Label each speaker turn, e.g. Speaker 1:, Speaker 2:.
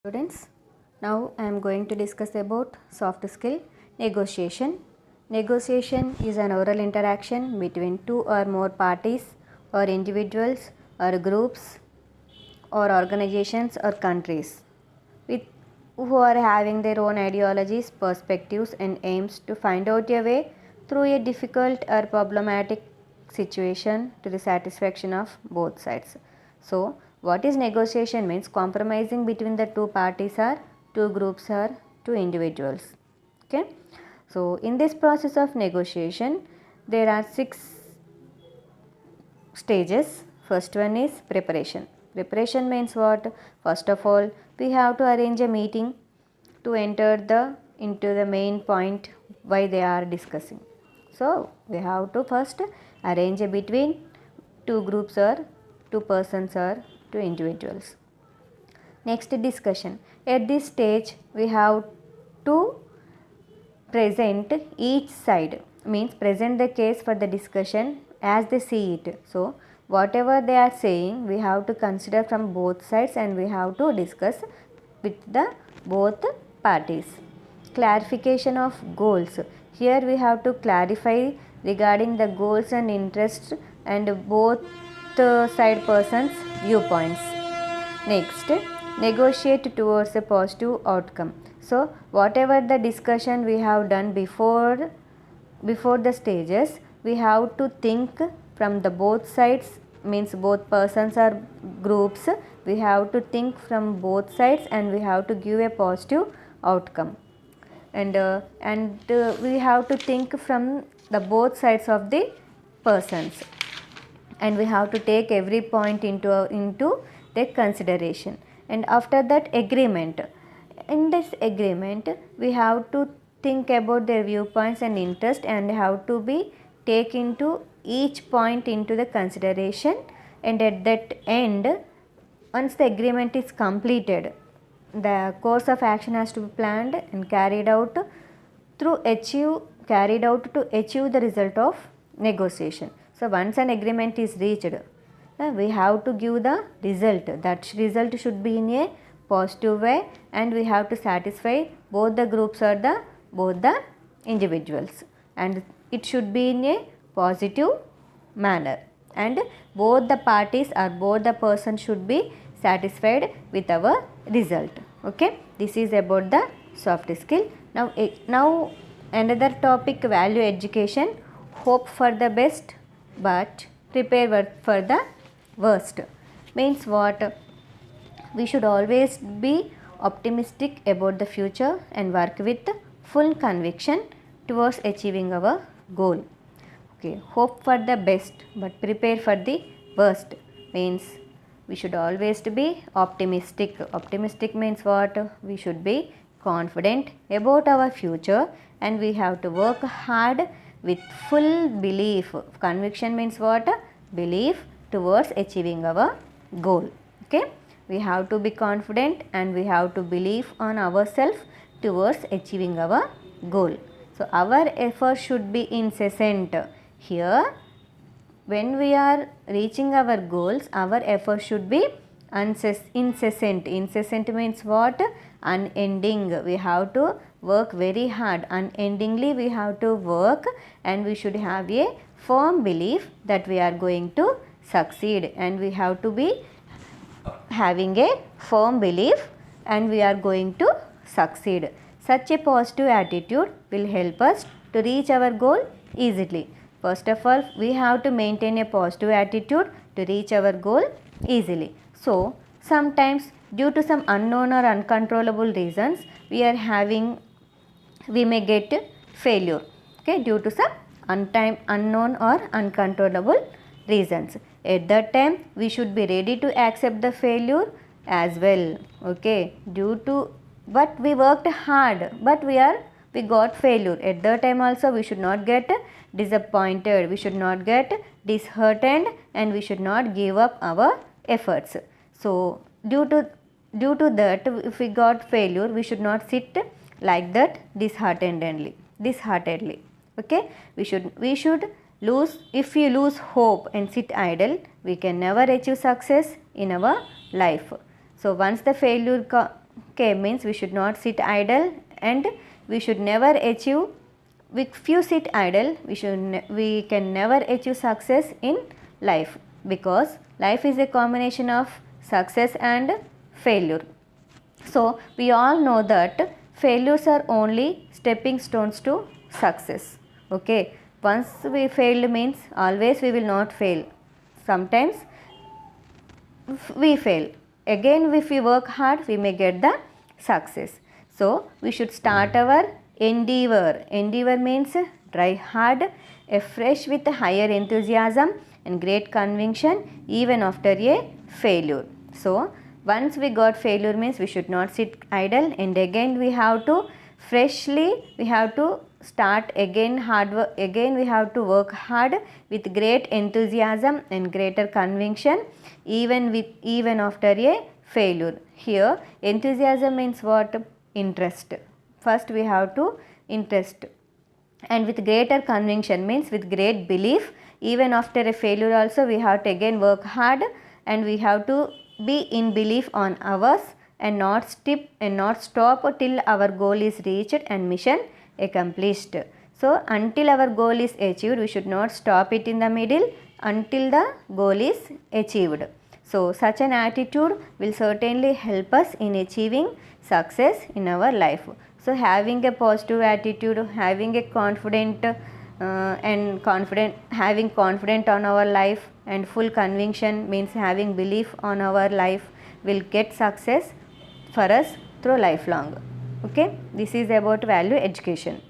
Speaker 1: Students, now I am going to discuss about soft skill negotiation. Negotiation is an oral interaction between two or more parties or individuals or groups or organizations or countries with who are having their own ideologies, perspectives and aims to find out a way through a difficult or problematic situation to the satisfaction of both sides. So, what is negotiation means compromising between the two parties or two groups or two individuals. Okay. So, in this process of negotiation, there are 6 stages. First one is preparation. Preparation means what? First of all, we have to arrange a meeting to enter into the main point why they are discussing. So, we have to first arrange a between two groups or two persons or two individuals. Next, discussion. At this stage, we have to present each side, means present the case for the discussion as they see it. So, whatever they are saying, we have to consider from both sides and we have to discuss with the both parties. Clarification of goals. Here we have to clarify regarding the goals and interests and both side persons viewpoints. Next, negotiate towards a positive outcome. So, whatever the discussion we have done before the stages, we have to think from the both sides, means both persons or groups. We have to think from both sides and we have to give a positive outcome. And we have to think from the both sides of the persons, and we have to take every point into their consideration. And after that, agreement. In this agreement, we have to think about their viewpoints and interest and have to be take into each point into the consideration. And at that end, once the agreement is completed, the course of action has to be planned and carried out to achieve the result of negotiation. So, once an agreement is reached, we have to give the result. That result should be in a positive way and we have to satisfy both the groups or both the individuals, and it should be in a positive manner and both the parties or both the person should be satisfied with our result. Okay, this is about the soft skill. Now another topic, value education. Hope for the best but prepare for the worst. Means what? We should always be optimistic about the future and work with full conviction towards achieving our goal. Okay, hope for the best but prepare for the worst means we should always be optimistic. Optimistic means what? We should be confident about our future and we have to work hard with full belief. Conviction means what? Belief towards achieving our goal. Okay, we have to be confident and we have to believe on ourselves towards achieving our goal. So, our effort should be incessant. Here, when we are reaching our goals, our effort should be incessant. Incessant means what? Unending. We have to work very hard. Unendingly we have to work and we should have a firm belief that we are going to succeed, and we have to be having a firm belief and we are going to succeed. Such a positive attitude will help us to reach our goal easily. First of all, we have to maintain a positive attitude to reach our goal easily. So, sometimes due to some unknown or uncontrollable reasons, we may get failure. Okay, due to some unknown or uncontrollable reasons. At that time, we should be ready to accept the failure as well. Okay, but we worked hard, but we got failure. At that time also we should not get disappointed, we should not get disheartened and we should not give up our efforts. So, due to that, if we got failure, we should not sit like that disheartedly. Okay, we should lose. If we lose hope and sit idle, we can never achieve success in our life. So, once the failure FK means we should not sit idle, and we should never achieve. If you sit idle, we can never achieve success in life, because life is a combination of success and failure. So we all know that failures are only stepping stones to success. Okay, once we failed means always we will not fail. Sometimes we fail. Again, if we work hard, we may get the success. So we should start our endeavor. Endeavor means try hard, afresh with higher enthusiasm and great conviction even after a failure. So once we got failure means we should not sit idle, and again we have to start again hard work. Again we have to work hard with great enthusiasm and greater conviction even after a failure. Here enthusiasm means what? Interest. First we have to interest, and with greater conviction means with great belief. Even after a failure also we have to again work hard, and we have to be in belief on ours, and not stop till our goal is reached and mission accomplished. So until our goal is achieved, we should not stop it in the middle until the goal is achieved. So such an attitude will certainly help us in achieving success in our life. So having a positive attitude, having a having confidence on our life, and full conviction means having belief on our life, will get success for us through lifelong. Okay, this is about value education.